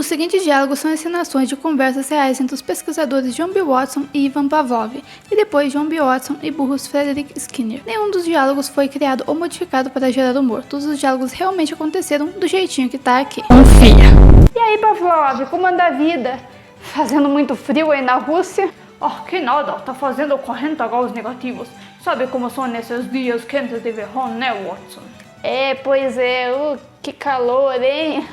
Os seguintes diálogos são encenações de conversas reais entre os pesquisadores John B. Watson e Ivan Pavlov, e depois John B. Watson e Burrus Frederic Skinner. Nenhum dos diálogos foi criado ou modificado para gerar humor. Todos os diálogos realmente aconteceram do jeitinho que tá aqui. Confia! E aí, Pavlov, como anda a vida? Fazendo muito frio aí na Rússia? Oh, que nada, tá fazendo 40 graus negativos. Sabe como são nesses dias quentes de verão, né, Watson? Pois é, que calor, hein?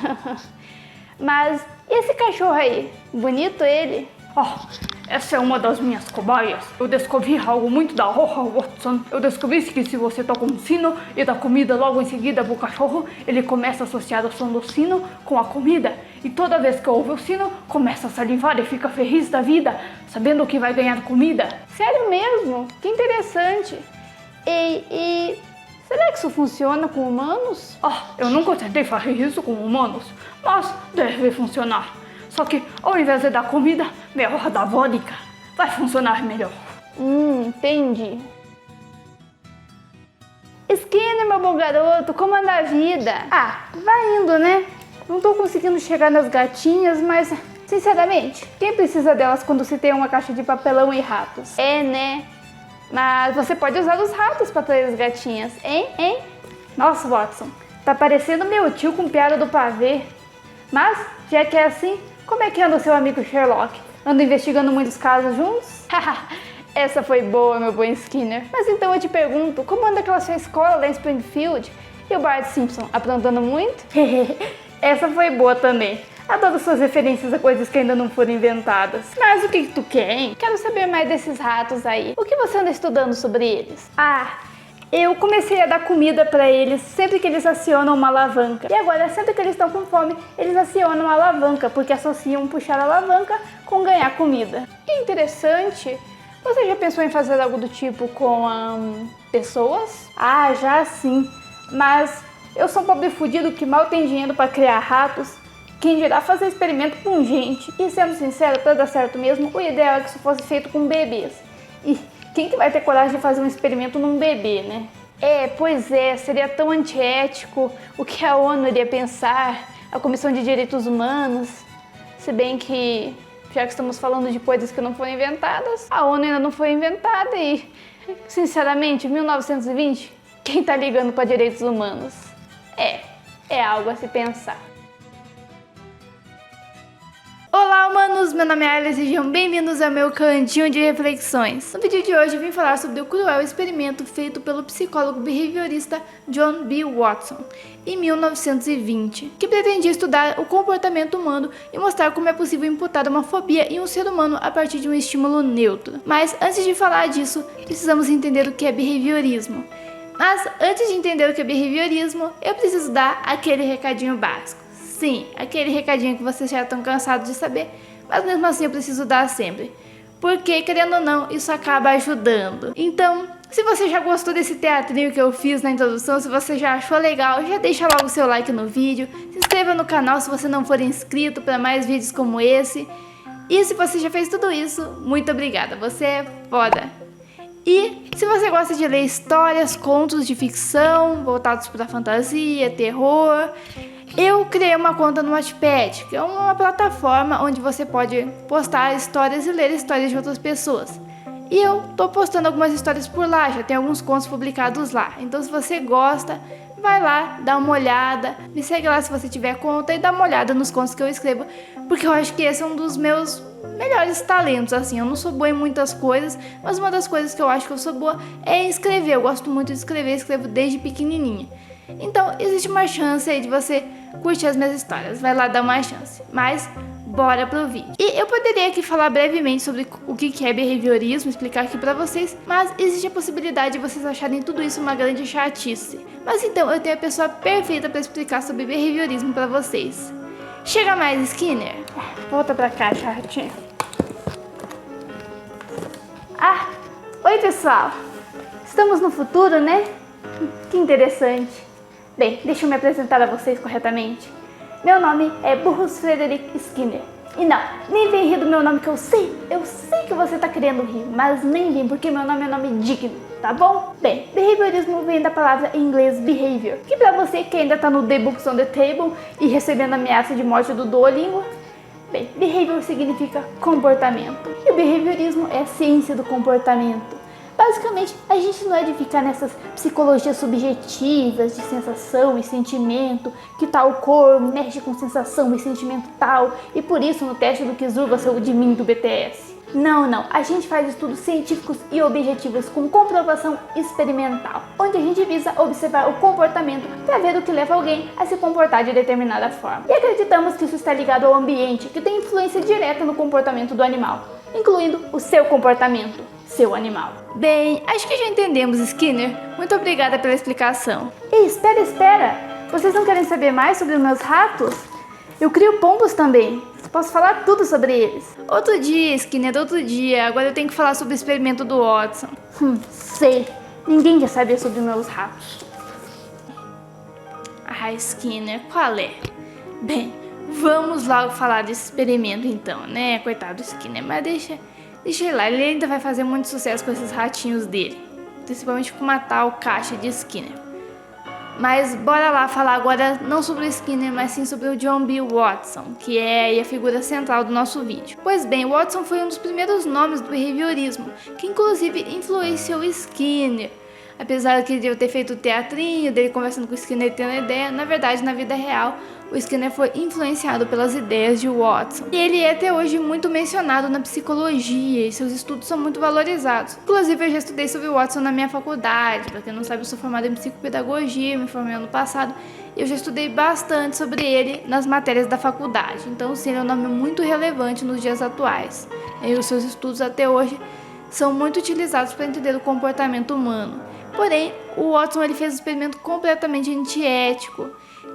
Mas e esse cachorro aí? Bonito ele? Oh, essa é uma das minhas cobaias. Eu descobri algo muito da hora, Watson. Eu descobri que se você toca um sino e dá comida logo em seguida pro cachorro, ele começa a associar o som do sino com a comida. E toda vez que ouve o sino, começa a salivar e fica feliz da vida, sabendo que vai ganhar comida. Sério mesmo? Que interessante. E será que isso funciona com humanos? Eu nunca tentei fazer isso com humanos, mas deve funcionar. Só que ao invés de dar comida, melhor dar vodka. Vai funcionar melhor. Entendi. Skinner, meu bom garoto, como anda a vida? Vai indo, né? Não tô conseguindo chegar nas gatinhas, mas, sinceramente, quem precisa delas quando se tem uma caixa de papelão e ratos? Né? Mas você pode usar os ratos para trazer as gatinhas, hein? Nossa, Watson, tá parecendo meu tio com piada do pavê. Mas, já que é assim, como é que anda o seu amigo Sherlock? Anda investigando muitos casos juntos? Essa foi boa, meu bom Skinner. Mas então eu te pergunto, como anda aquela sua escola lá em Springfield? E o Bart Simpson, aprontando muito? Essa foi boa também. Adoro suas referências a coisas que ainda não foram inventadas. Mas o que tu quer, hein? Quero saber mais desses ratos aí. O que você anda estudando sobre eles? Eu comecei a dar comida pra eles sempre que eles acionam uma alavanca. E agora, sempre que eles estão com fome, eles acionam a alavanca, porque associam puxar a alavanca com ganhar comida. Que interessante! Você já pensou em fazer algo do tipo com pessoas? Já sim. Mas eu sou um pobre fudido que mal tem dinheiro pra criar ratos. Quem dirá fazer experimento com gente? E sendo sincero, pra dar certo mesmo, o ideal é que isso fosse feito com bebês. E quem que vai ter coragem de fazer um experimento num bebê, né? Pois é, seria tão antiético. O que a ONU iria pensar? A Comissão de Direitos Humanos? Se bem que, já que estamos falando de coisas que não foram inventadas, a ONU ainda não foi inventada e, sinceramente, 1920, quem tá ligando para direitos humanos? É algo a se pensar. Olá, humanos! Meu nome é Ayla e sejam bem-vindos ao meu cantinho de reflexões. No vídeo de hoje eu vim falar sobre o cruel experimento feito pelo psicólogo behaviorista John B. Watson em 1920, que pretendia estudar o comportamento humano e mostrar como é possível imputar uma fobia em um ser humano a partir de um estímulo neutro. Mas antes de falar disso, precisamos entender o que é behaviorismo. Mas antes de entender o que é behaviorismo, eu preciso dar aquele recadinho básico. Sim, aquele recadinho que vocês já estão cansados de saber, mas mesmo assim eu preciso dar sempre. Porque, querendo ou não, isso acaba ajudando. Então, se você já gostou desse teatrinho que eu fiz na introdução, se você já achou legal, já deixa logo o seu like no vídeo. Se inscreva no canal se você não for inscrito para mais vídeos como esse. E se você já fez tudo isso, muito obrigada, você é foda. E se você gosta de ler histórias, contos de ficção, voltados para fantasia, terror, eu criei uma conta no Wattpad, que é uma plataforma onde você pode postar histórias e ler histórias de outras pessoas. E eu tô postando algumas histórias por lá, já tem alguns contos publicados lá. Então se você gosta, vai lá, dá uma olhada, me segue lá se você tiver conta e dá uma olhada nos contos que eu escrevo, porque eu acho que esse é um dos meus melhores talentos, assim. Eu não sou boa em muitas coisas, mas uma das coisas que eu acho que eu sou boa é escrever. Eu gosto muito de escrever, escrevo desde pequenininha. Então existe uma chance aí de você curtir as minhas histórias, vai lá dar uma chance. Mas bora pro vídeo. E eu poderia aqui falar brevemente sobre o que é behaviorismo, explicar aqui pra vocês, mas existe a possibilidade de vocês acharem tudo isso uma grande chatice. Mas então eu tenho a pessoa perfeita pra explicar sobre behaviorismo pra vocês. Chega mais, Skinner. Volta pra cá, chatinha. Oi pessoal. Estamos no futuro, né? Que interessante. Bem, deixa eu me apresentar a vocês corretamente. Meu nome é Burrus Frederic Skinner. E não, nem vem rir do meu nome que eu sei que você tá querendo rir, mas nem vem porque meu nome é nome digno, tá bom? Bem, behaviorismo vem da palavra em inglês behavior, que pra você que ainda tá no The Books on the Table e recebendo ameaça de morte do Duolingo, Bem, behavior significa comportamento. E o behaviorismo é a ciência do comportamento. Basicamente, a gente não é de ficar nessas psicologias subjetivas de sensação e sentimento, que tal cor mexe com sensação e sentimento tal, e por isso no teste do Kizu você é o de mim do BTS. Não, a gente faz estudos científicos e objetivos com comprovação experimental, onde a gente visa observar o comportamento para ver o que leva alguém a se comportar de determinada forma. E acreditamos que isso está ligado ao ambiente, que tem influência direta no comportamento do animal, incluindo o seu comportamento, seu animal. Bem, acho que já entendemos, Skinner. Muito obrigada pela explicação. Ei, espera! Vocês não querem saber mais sobre os meus ratos? Eu crio pombos também. Posso falar tudo sobre eles. Outro dia, Skinner, outro dia. Agora eu tenho que falar sobre o experimento do Watson. Sei. Ninguém quer saber sobre meus ratos. Ah, Skinner, qual é? Bem, vamos logo falar desse experimento então, né? Coitado do Skinner, mas deixa ele lá. Ele ainda vai fazer muito sucesso com esses ratinhos dele. Principalmente com matar o caixa de Skinner. Mas bora lá falar agora não sobre o Skinner, mas sim sobre o John B. Watson, que é a figura central do nosso vídeo. Pois bem, Watson foi um dos primeiros nomes do behaviorismo, que inclusive influenciou Skinner. Apesar de ele ter feito o teatrinho, dele conversando com o Skinner tendo ideia, na verdade, na vida real, o Skinner foi influenciado pelas ideias de Watson. E ele é até hoje muito mencionado na psicologia e seus estudos são muito valorizados. Inclusive, eu já estudei sobre Watson na minha faculdade. Pra quem não sabe, eu sou formada em psicopedagogia, me formei ano passado. E eu já estudei bastante sobre ele nas matérias da faculdade. Então, sim, ele é um nome muito relevante nos dias atuais. E os seus estudos até hoje são muito utilizados para entender o comportamento humano. Porém, o Watson ele fez um experimento completamente antiético,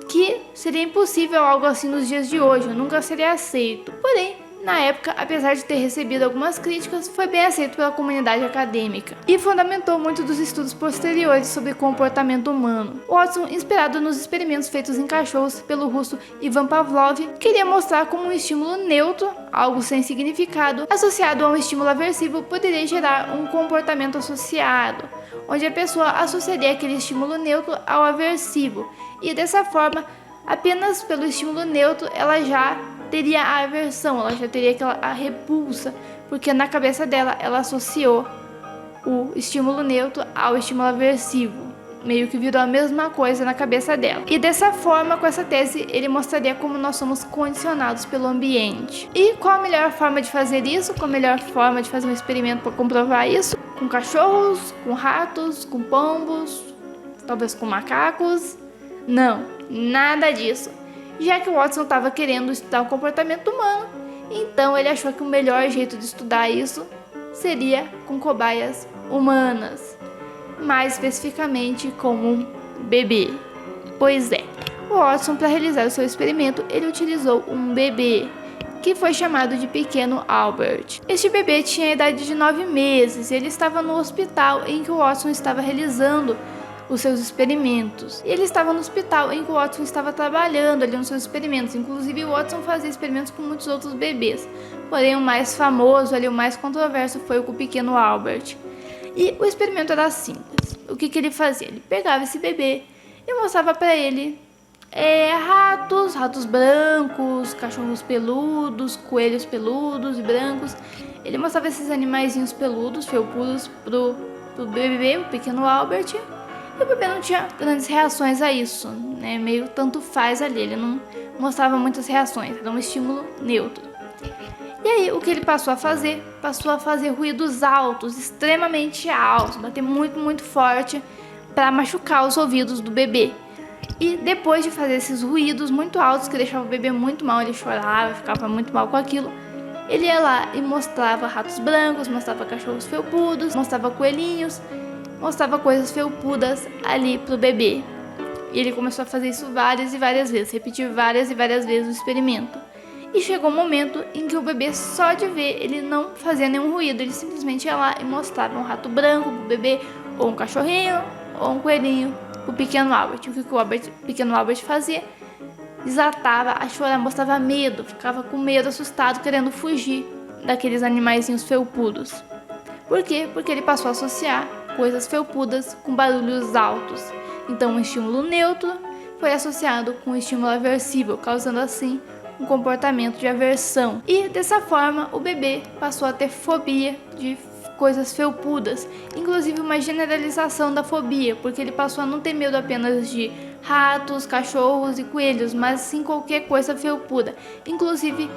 que seria impossível algo assim nos dias de hoje, nunca seria aceito. Porém, na época, apesar de ter recebido algumas críticas, foi bem aceito pela comunidade acadêmica e fundamentou muito dos estudos posteriores sobre comportamento humano. Watson, inspirado nos experimentos feitos em cachorros pelo russo Ivan Pavlov, queria mostrar como um estímulo neutro, algo sem significado, associado a um estímulo aversivo, poderia gerar um comportamento associado, onde a pessoa associaria aquele estímulo neutro ao aversivo, e dessa forma, apenas pelo estímulo neutro, ela já teria a aversão, ela já teria a repulsa, porque na cabeça dela, ela associou o estímulo neutro ao estímulo aversivo, meio que virou a mesma coisa na cabeça dela. E dessa forma, com essa tese, ele mostraria como nós somos condicionados pelo ambiente. E qual a melhor forma de fazer isso? Qual a melhor forma de fazer um experimento para comprovar isso? Com cachorros, com ratos, com pombos, talvez com macacos? Não, nada disso. Já que o Watson estava querendo estudar o comportamento humano, então ele achou que o melhor jeito de estudar isso seria com cobaias humanas, mais especificamente com um bebê. Pois é, o Watson, para realizar o seu experimento, ele utilizou um bebê, que foi chamado de Pequeno Albert. Este bebê tinha a idade de 9 meses e ele estava no hospital em que o Watson estava realizando os seus experimentos. E ele estava no hospital em que o Watson estava trabalhando ali nos seus experimentos. Inclusive, o Watson fazia experimentos com muitos outros bebês. Porém, o mais famoso, ali, o mais controverso foi com o Pequeno Albert. E o experimento era simples. O que ele fazia? Ele pegava esse bebê e mostrava para ele ratos brancos, cachorros peludos, coelhos peludos e brancos. Ele mostrava esses animaizinhos peludos, felpudos, pro bebê, o Pequeno Albert. E o bebê não tinha grandes reações a isso, né? Meio tanto faz ali, ele não mostrava muitas reações, era um estímulo neutro. E aí, o que ele passou a fazer? Passou a fazer ruídos altos, extremamente altos, bater muito, muito forte para machucar os ouvidos do bebê. E depois de fazer esses ruídos muito altos, que deixavam o bebê muito mal, ele chorava, ficava muito mal com aquilo, ele ia lá e mostrava ratos brancos, mostrava cachorros felpudos, mostrava coelhinhos, mostrava coisas felpudas ali pro bebê. E ele começou a fazer isso várias e várias vezes, repetir várias e várias vezes o experimento. E chegou um momento em que o bebê, só de ver, ele não fazia nenhum ruído, ele simplesmente ia lá e mostrava um rato branco pro bebê, ou um cachorrinho, ou um coelhinho pro Pequeno Albert. O que o Pequeno Albert fazia? Desatava a chorar, mostrava medo, ficava com medo, assustado, querendo fugir daqueles animaizinhos felpudos. Por quê? Porque ele passou a associar coisas felpudas com barulhos altos. Então, um estímulo neutro foi associado com um estímulo aversivo, causando assim um comportamento de aversão. E dessa forma o bebê passou a ter fobia de coisas felpudas, inclusive uma generalização da fobia, porque ele passou a não ter medo apenas de ratos, cachorros e coelhos, mas sim qualquer coisa felpuda, inclusive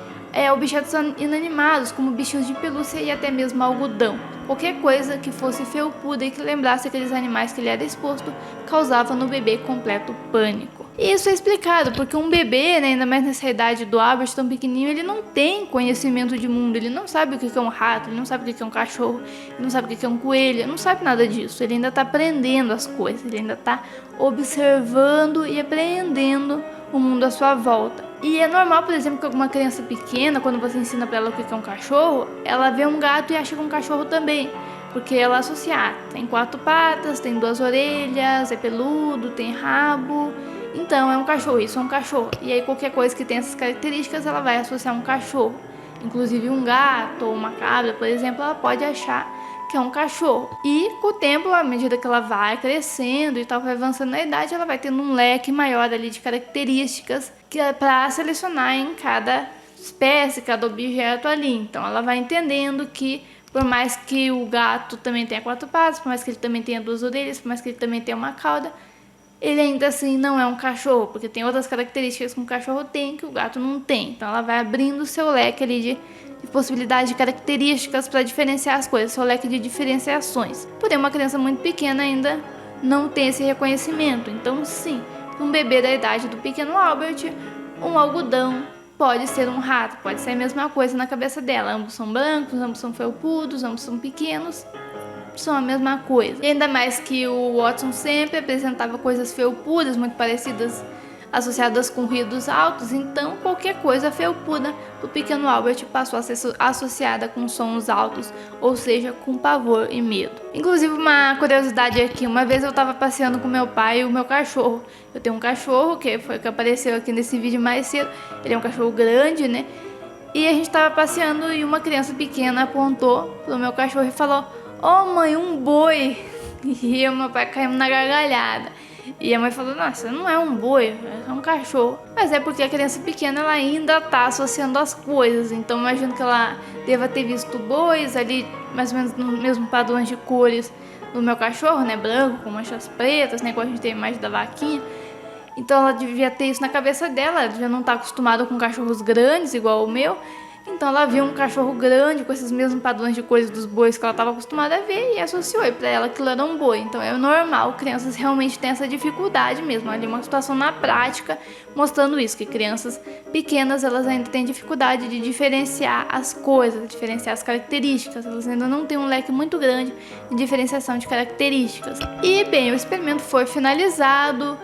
objetos inanimados, como bichinhos de pelúcia e até mesmo algodão. Qualquer coisa que fosse felpuda e que lembrasse aqueles animais que ele era exposto, causava no bebê completo pânico. E isso é explicado porque um bebê, né, ainda mais nessa idade do Albert tão pequenininho, ele não tem conhecimento de mundo, ele não sabe o que é um rato, ele não sabe o que é um cachorro, ele não sabe o que é um coelho, ele não sabe nada disso, ele ainda está aprendendo as coisas, ele ainda está observando e apreendendo o mundo à sua volta. E é normal, por exemplo, que alguma criança pequena, quando você ensina pra ela o que é um cachorro, ela vê um gato e acha que é um cachorro também, porque ela associa, tem 4 patas, tem 2 orelhas, é peludo, tem rabo, então é um cachorro, isso é um cachorro. E aí qualquer coisa que tenha essas características, ela vai associar um cachorro. Inclusive um gato ou uma cabra, por exemplo, ela pode achar que é um cachorro. E com o tempo, à medida que ela vai crescendo e tal, vai avançando na idade, ela vai tendo um leque maior ali de características que é para selecionar em cada espécie, cada objeto ali. Então ela vai entendendo que por mais que o gato também tenha 4 patas, por mais que ele também tenha 2 orelhas, por mais que ele também tenha uma cauda, ele ainda assim não é um cachorro, porque tem outras características que um cachorro tem que o gato não tem. Então ela vai abrindo o seu leque ali de possibilidades de características para diferenciar as coisas, seu leque de diferenciações. Porém, uma criança muito pequena ainda não tem esse reconhecimento. Então, sim, um bebê da idade do pequeno Albert, um algodão pode ser um rato, pode ser a mesma coisa na cabeça dela. Ambos são brancos, ambos são felpudos, ambos são pequenos, são a mesma coisa. E ainda mais que o Watson sempre apresentava coisas felpudas, muito parecidas, associadas com ruídos altos, então qualquer coisa felpuda do pequeno Albert passou a ser associada com sons altos, ou seja, com pavor e medo. Inclusive, uma curiosidade aqui, uma vez eu estava passeando com meu pai e o meu cachorro. Eu tenho um cachorro, que foi o que apareceu aqui nesse vídeo mais cedo, ele é um cachorro grande, né? E a gente estava passeando e uma criança pequena apontou pro meu cachorro e falou: "Ó, mãe, um boi!" E o meu pai caiu na gargalhada. E a mãe falou: "Nossa, não é um boi, é um cachorro." Mas é porque a criança pequena ela ainda tá associando as coisas. Então imagino que ela deva ter visto bois ali, mais ou menos no mesmo padrão de cores do meu cachorro, né? Branco, com manchas pretas, né? Igual a gente tem a imagem da vaquinha. Então ela devia ter isso na cabeça dela. Ela devia não estar acostumada com cachorros grandes, igual o meu. Então ela viu um cachorro grande com esses mesmos padrões de cores dos bois que ela estava acostumada a ver e associou, e para ela aquilo era um boi. Então é normal, crianças realmente têm essa dificuldade mesmo. Ali uma situação na prática mostrando isso, que crianças pequenas elas ainda têm dificuldade de diferenciar as coisas, de diferenciar as características. Elas ainda não têm um leque muito grande de diferenciação de características. E bem, o experimento foi finalizado.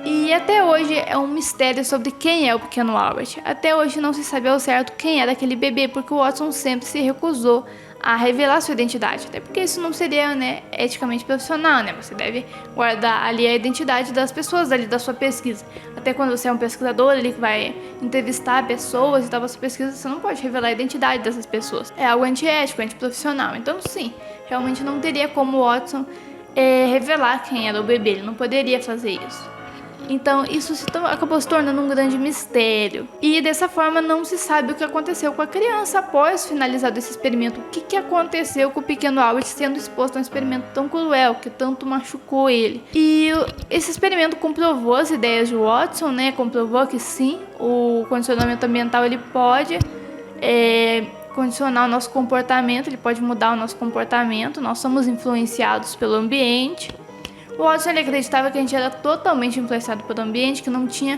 E até hoje é um mistério sobre quem é o pequeno Albert. Até hoje não se sabe ao certo quem era aquele bebê, porque o Watson sempre se recusou a revelar sua identidade. Até porque isso não seria, né, eticamente profissional, né? Você deve guardar ali a identidade das pessoas ali da sua pesquisa. Até quando você é um pesquisador ali que vai entrevistar pessoas e tal, a sua pesquisa, você não pode revelar a identidade dessas pessoas. É algo antiético, antiprofissional. Então sim, realmente não teria como o Watson revelar quem era o bebê. Ele não poderia fazer isso. Então isso acabou se tornando um grande mistério. E dessa forma não se sabe o que aconteceu com a criança após finalizado esse experimento. O que aconteceu com o pequeno Albert sendo exposto a um experimento tão cruel, que tanto machucou ele. E esse experimento comprovou as ideias de Watson, né? Comprovou que sim, o condicionamento ambiental ele pode condicionar o nosso comportamento, ele pode mudar o nosso comportamento. Nós somos influenciados pelo ambiente. O Watson ele acreditava que a gente era totalmente influenciado pelo ambiente, que não tinha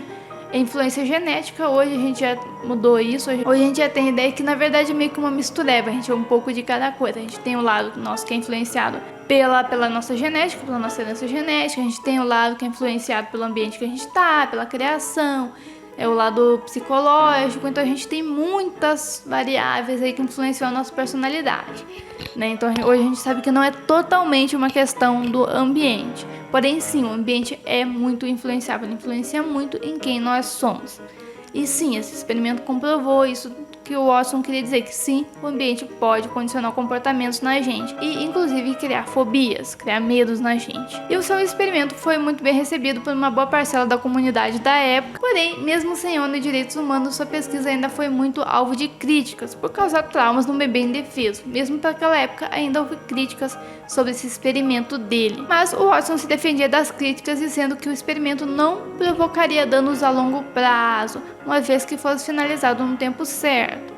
influência genética. Hoje a gente já mudou isso. Hoje a gente já tem a ideia que na verdade é meio que uma mistureba. A gente é um pouco de cada coisa. A gente tem o lado nosso que é influenciado pela nossa genética, pela nossa herança genética. A gente tem o lado que é influenciado pelo ambiente que a gente está, pela criação. É o lado psicológico. Então a gente tem muitas variáveis aí que influenciam a nossa personalidade, né? Então hoje a gente sabe que não é totalmente uma questão do ambiente. Porém sim, o ambiente é muito influenciável, ele influencia muito em quem nós somos. E sim, esse experimento comprovou isso, que o Watson queria dizer que sim, o ambiente pode condicionar comportamentos na gente e inclusive criar fobias, criar medos na gente. E o seu experimento foi muito bem recebido por uma boa parcela da comunidade da época, porém, mesmo sem ONU e direitos humanos, sua pesquisa ainda foi muito alvo de críticas por causar traumas no bebê indefeso. Mesmo para aquela época, ainda houve críticas sobre esse experimento dele. Mas o Watson se defendia das críticas, dizendo que o experimento não provocaria danos a longo prazo, uma vez que fosse finalizado no tempo certo,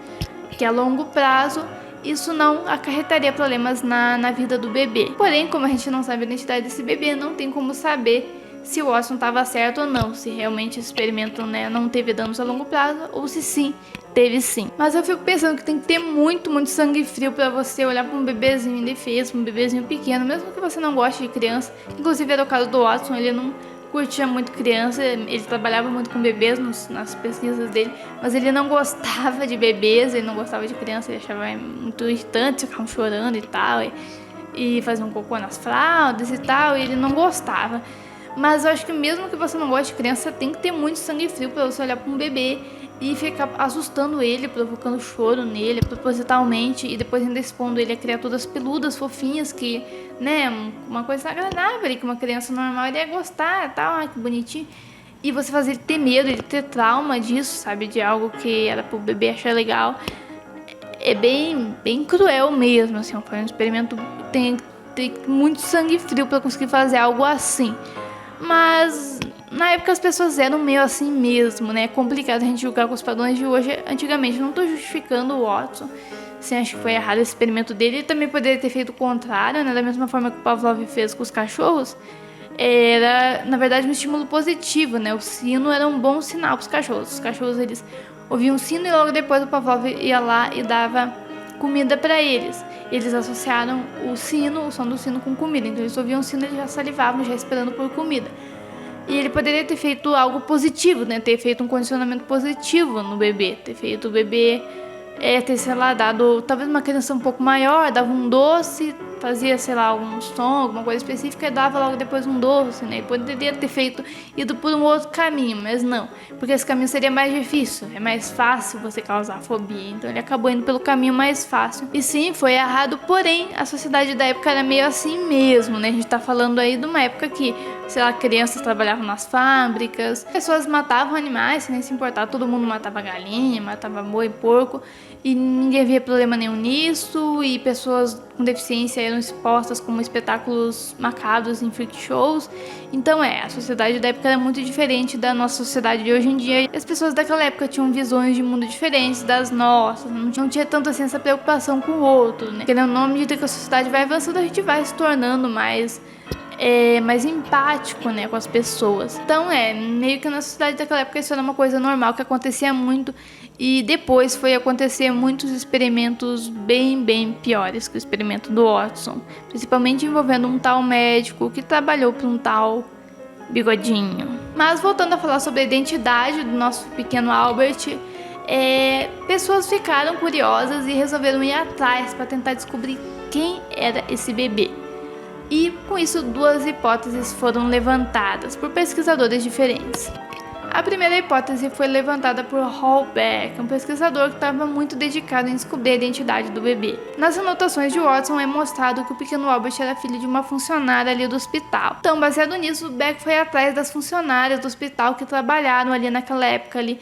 que a longo prazo isso não acarretaria problemas na vida do bebê. Porém, como a gente não sabe a identidade desse bebê, não tem como saber se o Watson estava certo ou não, se realmente o experimento, né, não teve danos a longo prazo ou se sim, teve sim. Mas eu fico pensando que tem que ter muito sangue frio para você olhar para um bebezinho indefeso, um bebezinho pequeno, mesmo que você não goste de criança. Inclusive era o caso do Watson, ele não curtia muito criança, ele trabalhava muito com bebês nas pesquisas dele, mas ele não gostava de bebês, ele não gostava de criança, ele achava muito irritante, ficavam chorando e tal, e faziam um cocô nas fraldas e tal, e ele não gostava. Mas eu acho que mesmo que você não goste de criança, tem que ter muito sangue frio para você olhar para um bebê e ficar assustando ele, provocando choro nele propositalmente e depois ainda expondo ele a criaturas peludas, fofinhas, que, né, uma coisa agradável ali, que uma criança normal iria gostar, tal, que bonitinho. E você fazer ele ter medo, ele ter trauma disso, sabe, de algo que era pro bebê achar legal. É bem cruel mesmo, assim, foi um experimento, tem muito sangue frio para conseguir fazer algo assim. Mas na época as pessoas eram meio assim mesmo, né? É complicado a gente julgar com os padrões de hoje. Antigamente, não tô justificando o Watson, se acha que foi errado esse experimento dele. Ele também poderia ter feito o contrário, né? Da mesma forma que o Pavlov fez com os cachorros. Era, na verdade, um estímulo positivo, né? O sino era um bom sinal para os cachorros. Os cachorros, eles ouviam o sino e logo depois o Pavlov ia lá e dava comida para eles. Eles associaram o som do sino com comida. Então eles ouviam o sino e eles já salivavam, já esperando por comida. E ele poderia ter feito algo positivo, né? Ter feito um condicionamento positivo no bebê. Ter feito o bebê ter, sei lá, dado talvez uma criança um pouco maior, dava um doce, fazia, sei lá, algum som, alguma coisa específica e dava logo depois um doce, né? E poderia ter ido por um outro caminho, mas não, porque esse caminho seria mais difícil, é mais fácil você causar fobia, então ele acabou indo pelo caminho mais fácil. E sim, foi errado, porém, a sociedade da época era meio assim mesmo, né? A gente tá falando aí de uma época que, sei lá, crianças trabalhavam nas fábricas, pessoas matavam animais, sem nem se importar, todo mundo matava galinha, matava boi e porco, e ninguém via problema nenhum nisso, e pessoas com deficiência eram expostas como espetáculos macabros em freak shows. Então a sociedade da época era muito diferente da nossa sociedade de hoje em dia, e as pessoas daquela época tinham visões de mundo diferentes das nossas, não tinha tanto assim essa preocupação com o outro, né? Querendo ou não, à medida que a sociedade vai avançando, a gente vai se tornando mais empático, né, com as pessoas. Então meio que na sociedade daquela época isso era uma coisa normal, que acontecia muito, e depois foi acontecer muitos experimentos bem piores que o experimento do Watson, principalmente envolvendo um tal médico que trabalhou para um tal bigodinho. Mas voltando a falar sobre a identidade do nosso pequeno Albert, pessoas ficaram curiosas e resolveram ir atrás para tentar descobrir quem era esse bebê. E com isso, duas hipóteses foram levantadas por pesquisadores diferentes. A primeira hipótese foi levantada por Hall Beck, um pesquisador que estava muito dedicado em descobrir a identidade do bebê. Nas anotações de Watson é mostrado que o pequeno Albert era filho de uma funcionária ali do hospital. Então, baseado nisso, Beck foi atrás das funcionárias do hospital que trabalharam ali naquela época ali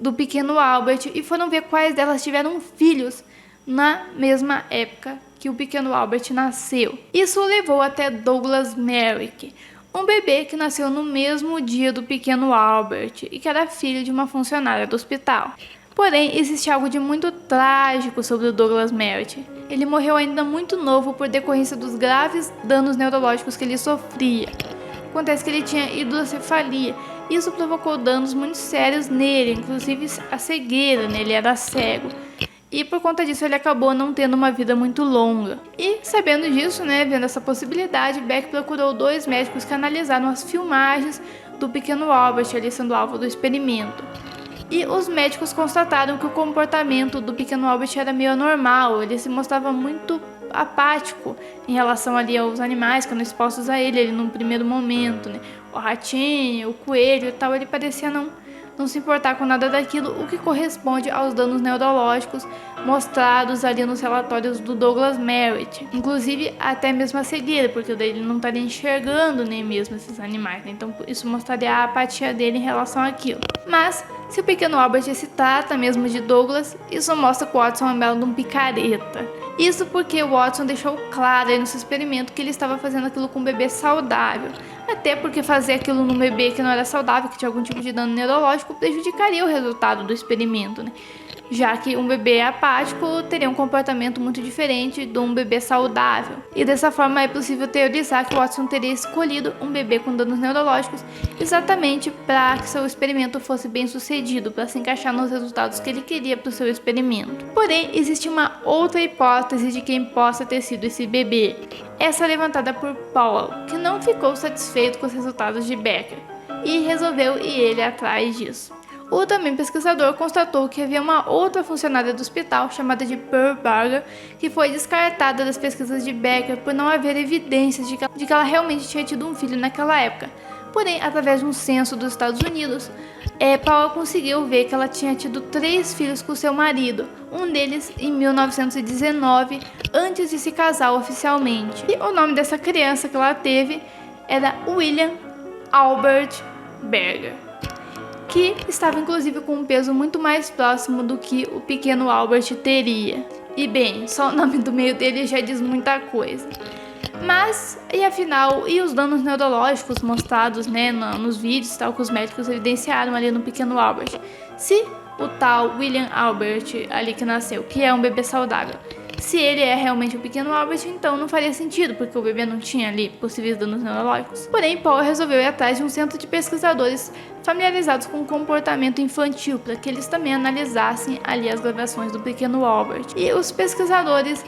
do pequeno Albert e foram ver quais delas tiveram filhos na mesma época que o pequeno Albert nasceu. Isso o levou até Douglas Merrick, um bebê que nasceu no mesmo dia do pequeno Albert e que era filho de uma funcionária do hospital. Porém, existe algo de muito trágico sobre o Douglas Merritt. Ele morreu ainda muito novo por decorrência dos graves danos neurológicos que ele sofria. Acontece que ele tinha hidrocefalia. Isso provocou danos muito sérios nele, inclusive a cegueira, né? Ele era cego. E por conta disso ele acabou não tendo uma vida muito longa. E sabendo disso, né, vendo essa possibilidade, Beck procurou 2 médicos que analisaram as filmagens do pequeno Albert ali sendo alvo do experimento. E os médicos constataram que o comportamento do pequeno Albert era meio anormal, ele se mostrava muito apático em relação ali aos animais que eram expostos a ele num primeiro momento, né? O ratinho, o coelho e tal, ele parecia não se importar com nada daquilo, o que corresponde aos danos neurológicos mostrados ali nos relatórios do Douglas Merritt. Inclusive até mesmo a cegueira, porque ele não estaria enxergando nem mesmo esses animais, né? Então isso mostraria a apatia dele em relação àquilo. Mas se o pequeno Albert se trata mesmo de Douglas, isso mostra que o Watson é um belo de um picareta. Isso porque o Watson deixou claro aí no seu experimento que ele estava fazendo aquilo com um bebê saudável. Até porque fazer aquilo num bebê que não era saudável, que tinha algum tipo de dano neurológico, prejudicaria o resultado do experimento, né? Já que um bebê apático teria um comportamento muito diferente de um bebê saudável. E dessa forma é possível teorizar que o Watson teria escolhido um bebê com danos neurológicos exatamente para que seu experimento fosse bem sucedido, para se encaixar nos resultados que ele queria para o seu experimento. Porém, existe uma outra hipótese de quem possa ter sido esse bebê. Essa levantada por Powell, que não ficou satisfeito com os resultados de Becker e resolveu ir ele atrás disso. O também pesquisador constatou que havia uma outra funcionária do hospital, chamada de Pearl Barger, que foi descartada das pesquisas de Becker por não haver evidências de que ela realmente tinha tido um filho naquela época. Porém, através de um censo dos Estados Unidos, Powell conseguiu ver que ela tinha tido 3 filhos com seu marido, um deles em 1919, antes de se casar oficialmente. E o nome dessa criança que ela teve era William Albert Berger, que estava inclusive com um peso muito mais próximo do que o pequeno Albert teria. E bem, só o nome do meio dele já diz muita coisa. Mas, e afinal, e os danos neurológicos mostrados, né, nos vídeos tal, que os médicos evidenciaram ali no pequeno Albert? Se o tal William Albert, ali que nasceu, que é um bebê saudável, se ele é realmente o pequeno Albert, então não faria sentido, porque o bebê não tinha ali possíveis danos neurológicos. Porém, Paul resolveu ir atrás de um centro de pesquisadores familiarizados com o comportamento infantil, para que eles também analisassem ali as gravações do pequeno Albert. E os pesquisadores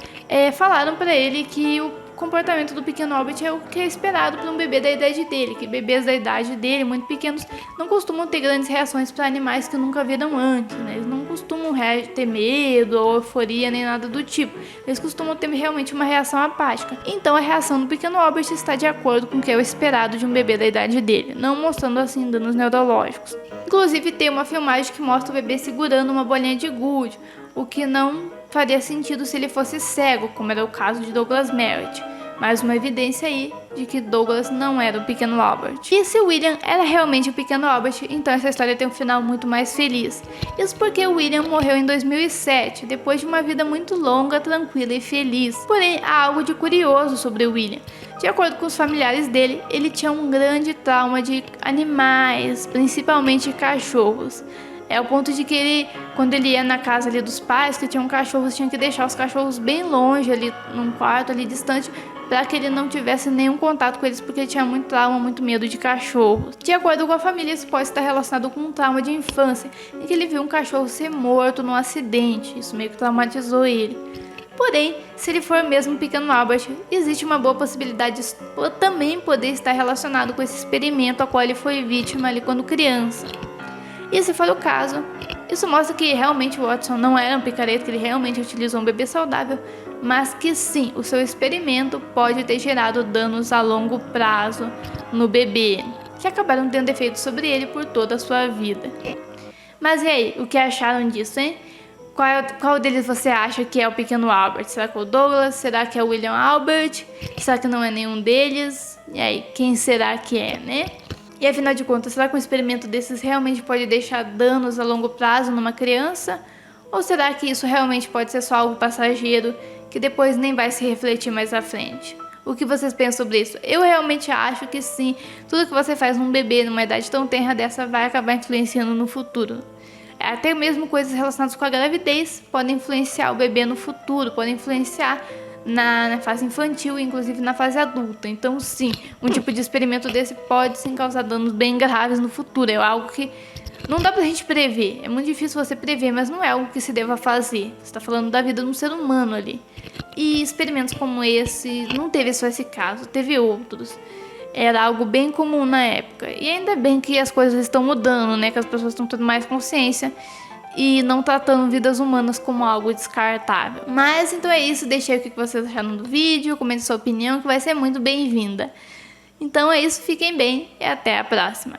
falaram para ele que o comportamento do pequeno Albert é o que é esperado para um bebê da idade dele, que bebês da idade dele, muito pequenos, não costumam ter grandes reações para animais que nunca viram antes, né? Eles não costumam ter medo ou euforia nem nada do tipo, eles costumam ter realmente uma reação apática. Então a reação do pequeno Albert está de acordo com o que é o esperado de um bebê da idade dele, não mostrando assim danos neurológicos. Inclusive tem uma filmagem que mostra o bebê segurando uma bolinha de gude, o que não faria sentido se ele fosse cego, como era o caso de Douglas Merritt. Mais uma evidência aí de que Douglas não era o pequeno Albert. E se William era realmente o pequeno Albert, então essa história tem um final muito mais feliz. Isso porque William morreu em 2007, depois de uma vida muito longa, tranquila e feliz. Porém, há algo de curioso sobre William. De acordo com os familiares dele, ele tinha um grande trauma de animais, principalmente cachorros. É o ponto de que ele, quando ele ia na casa ali dos pais, que tinham cachorros, tinha que deixar os cachorros bem longe ali, num quarto ali distante, para que ele não tivesse nenhum contato com eles, porque ele tinha muito trauma, muito medo de cachorros. De acordo com a família, isso pode estar relacionado com um trauma de infância, em que ele viu um cachorro ser morto num acidente, isso meio que traumatizou ele. Porém, se ele for mesmo o pequeno Albert, existe uma boa possibilidade de também poder estar relacionado com esse experimento a qual ele foi vítima ali quando criança. E se for o caso, isso mostra que realmente o Watson não era um picareta, que ele realmente utilizou um bebê saudável, mas que sim, o seu experimento pode ter gerado danos a longo prazo no bebê, que acabaram tendo efeito sobre ele por toda a sua vida. Mas e aí, o que acharam disso, hein? Qual deles você acha que é o pequeno Albert? Será que é o Douglas? Será que é o William Albert? Será que não é nenhum deles? E aí, quem será que é, né? E afinal de contas, será que um experimento desses realmente pode deixar danos a longo prazo numa criança? Ou será que isso realmente pode ser só algo passageiro que depois nem vai se refletir mais à frente? O que vocês pensam sobre isso? Eu realmente acho que sim, tudo que você faz num bebê numa idade tão tenra dessa vai acabar influenciando no futuro. Até mesmo coisas relacionadas com a gravidez podem influenciar o bebê no futuro, podem influenciar na fase infantil e inclusive na fase adulta. Então sim, um tipo de experimento desse pode sim causar danos bem graves no futuro. É algo que não dá pra gente prever, é muito difícil você prever, mas não é algo que se deva fazer. Você está falando da vida de um ser humano ali. E experimentos como esse, não teve só esse caso, teve outros. Era algo bem comum na época. E ainda bem que as coisas estão mudando, né? Que as pessoas estão tendo mais consciência e não tratando vidas humanas como algo descartável. Mas então é isso, deixei o que vocês acharam do vídeo, comente sua opinião que vai ser muito bem-vinda. Então é isso, fiquem bem e até a próxima.